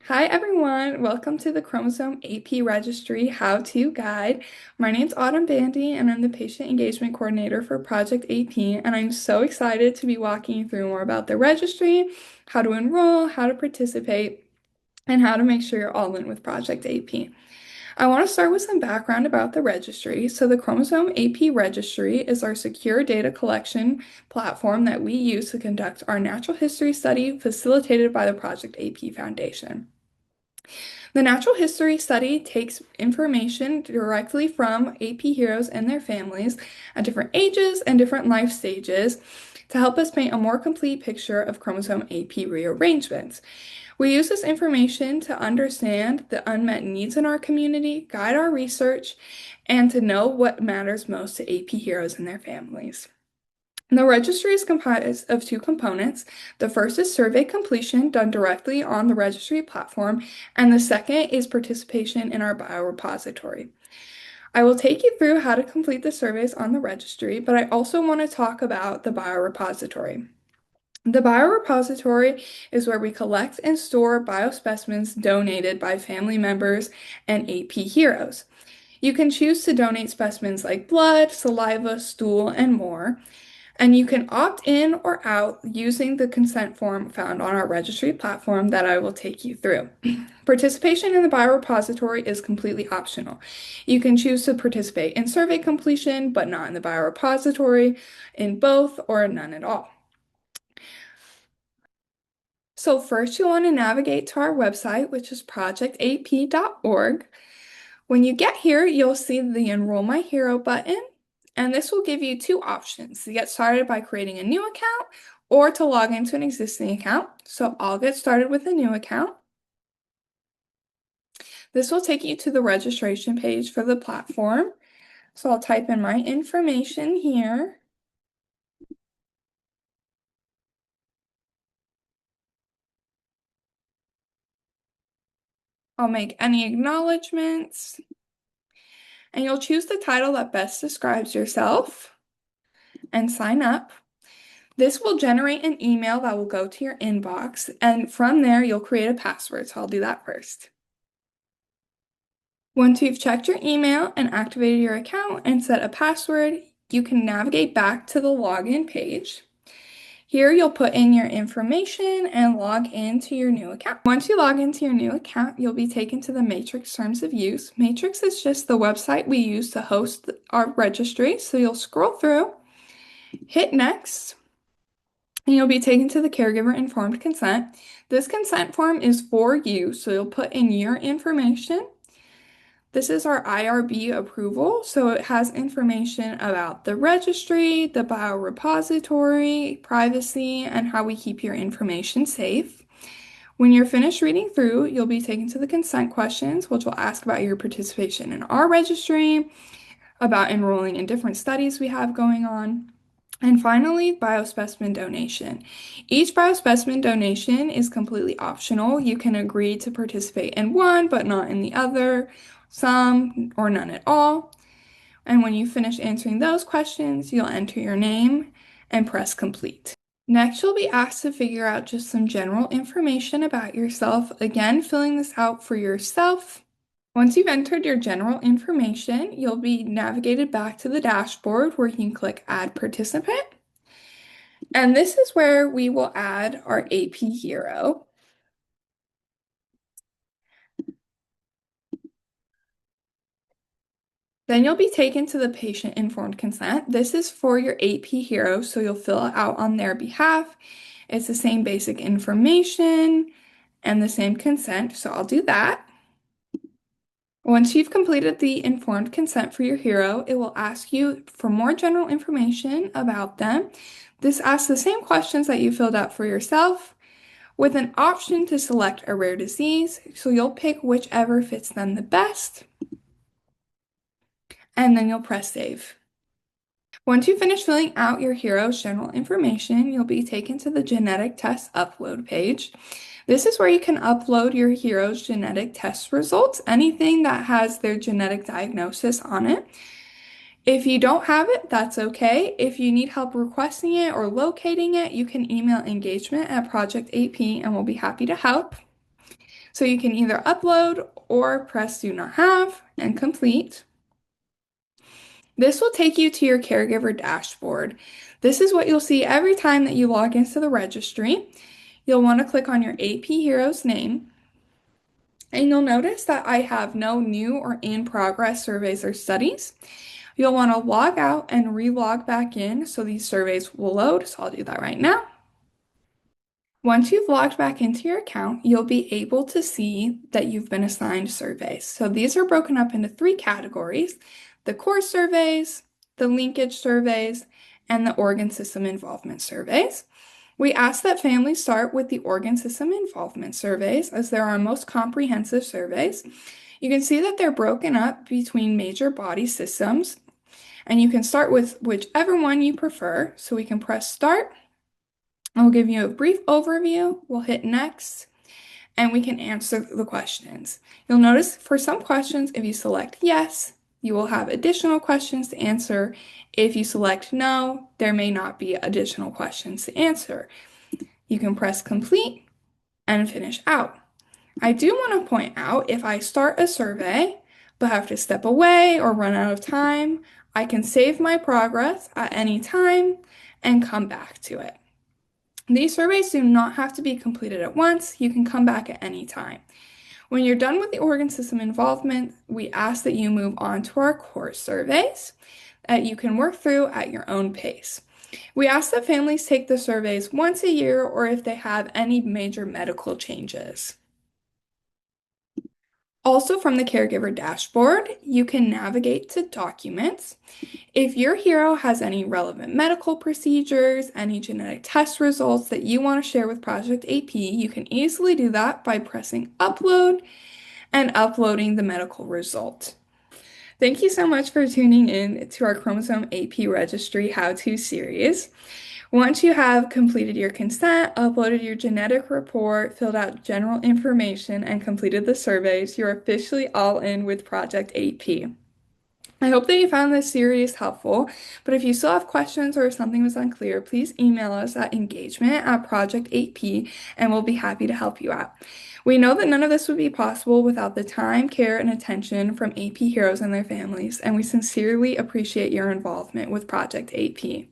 Hi everyone, welcome to the Chromosome AP Registry How-To Guide. My name's Autumn Bandy and I'm the Patient Engagement Coordinator for Project AP, and I'm so excited to be walking you through more about the registry, how to enroll, how to participate, and how to make sure you're all in with Project AP. I want to start with some background about the registry. So the Chromosome AP Registry is our secure data collection platform that we use to conduct our natural history study facilitated by the Project AP Foundation. The natural history study takes information directly from AP heroes and their families at different ages and different life stages to help us paint a more complete picture of chromosome AP rearrangements. We use this information to understand the unmet needs in our community, guide our research, and to know what matters most to AP heroes and their families. The registry is comprised of two components. The first is survey completion done directly on the registry platform, and the second is participation in our biorepository. I will take you through how to complete the surveys on the registry, but I also want to talk about the biorepository. The biorepository is where we collect and store biospecimens donated by family members and AP heroes. You can choose to donate specimens like blood, saliva, stool, and more. And you can opt in or out using the consent form found on our registry platform that I will take you through. Participation in the biorepository is completely optional. You can choose to participate in survey completion, but not in the biorepository, in both, or none at all. So first you'll want to navigate to our website, which is projectap.org. When you get here, you'll see the Enroll My Hero button, and this will give you two options to get started by creating a new account or to log into an existing account. So I'll get started with a new account. This will take you to the registration page for the platform. So I'll type in my information here. I'll make any acknowledgements, and you'll choose the title that best describes yourself and sign up. This will generate an email that will go to your inbox, and from there, you'll create a password. So I'll do that first. Once you've checked your email and activated your account and set a password, you can navigate back to the login page. Here, you'll put in your information and log into your new account. Once you log into your new account, you'll be taken to the Matrix Terms of Use. Matrix is just the website we use to host our registry. So you'll scroll through, hit Next, and you'll be taken to the caregiver informed consent. This consent form is for you, so you'll put in your information. This is our IRB approval, so it has information about the registry, the biorepository, privacy, and how we keep your information safe. When you're finished reading through, you'll be taken to the consent questions, which will ask about your participation in our registry, about enrolling in different studies we have going on. And finally, biospecimen donation. Each biospecimen donation is completely optional. You can agree to participate in one, but not in the other, some, or none at all. And when you finish answering those questions, you'll enter your name and press complete. Next, you'll be asked to figure out just some general information about yourself. Again, filling this out for yourself. Once you've entered your general information, you'll be navigated back to the dashboard where you can click Add Participant. And this is where we will add our AP hero. Then you'll be taken to the patient informed consent. This is for your AP hero, so you'll fill it out on their behalf. It's the same basic information and the same consent, so I'll do that. Once you've completed the informed consent for your hero, it will ask you for more general information about them. This asks the same questions that you filled out for yourself, with an option to select a rare disease, so you'll pick whichever fits them the best, and then you'll press save. Once you finish filling out your hero's general information, you'll be taken to the genetic test upload page. This is where you can upload your hero's genetic test results, anything that has their genetic diagnosis on it. If you don't have it, that's okay. If you need help requesting it or locating it, you can email engagement@projectap and we'll be happy to help. So you can either upload or press Do Not Have and complete. This will take you to your caregiver dashboard. This is what you'll see every time that you log into the registry. You'll want to click on your AP Hero's name, and you'll notice that I have no new or in progress surveys or studies. You'll want to log out and re-log back in so these surveys will load. So I'll do that right now. Once you've logged back into your account, you'll be able to see that you've been assigned surveys. So these are broken up into three categories: the core surveys, the linkage surveys, and the organ system involvement surveys. We ask that families start with the organ system involvement surveys as they're our most comprehensive surveys. You can see that they're broken up between major body systems, and you can start with whichever one you prefer. So we can press start. I'll give you a brief overview. We'll hit next, and we can answer the questions. You'll notice for some questions, if you select yes, you will have additional questions to answer. If you select no, there may not be additional questions to answer. You can press complete and finish out. I do want to point out if I start a survey but have to step away or run out of time, I can save my progress at any time and come back to it. These surveys do not have to be completed at once. You can come back at any time. When you're done with the organ system involvement, we ask that you move on to our core surveys that you can work through at your own pace. We ask that families take the surveys once a year or if they have any major medical changes. Also, from the caregiver dashboard, you can navigate to documents. If your hero has any relevant medical procedures, any genetic test results that you want to share with Project AP, you can easily do that by pressing upload and uploading the medical result. Thank you so much for tuning in to our Chromosome AP Registry How-To series. Once you have completed your consent, uploaded your genetic report, filled out general information, and completed the surveys, you're officially all in with Project AP. I hope that you found this series helpful, but if you still have questions or if something was unclear, please email us at engagement@project8p and we'll be happy to help you out. We know that none of this would be possible without the time, care, and attention from AP heroes and their families, and we sincerely appreciate your involvement with Project AP.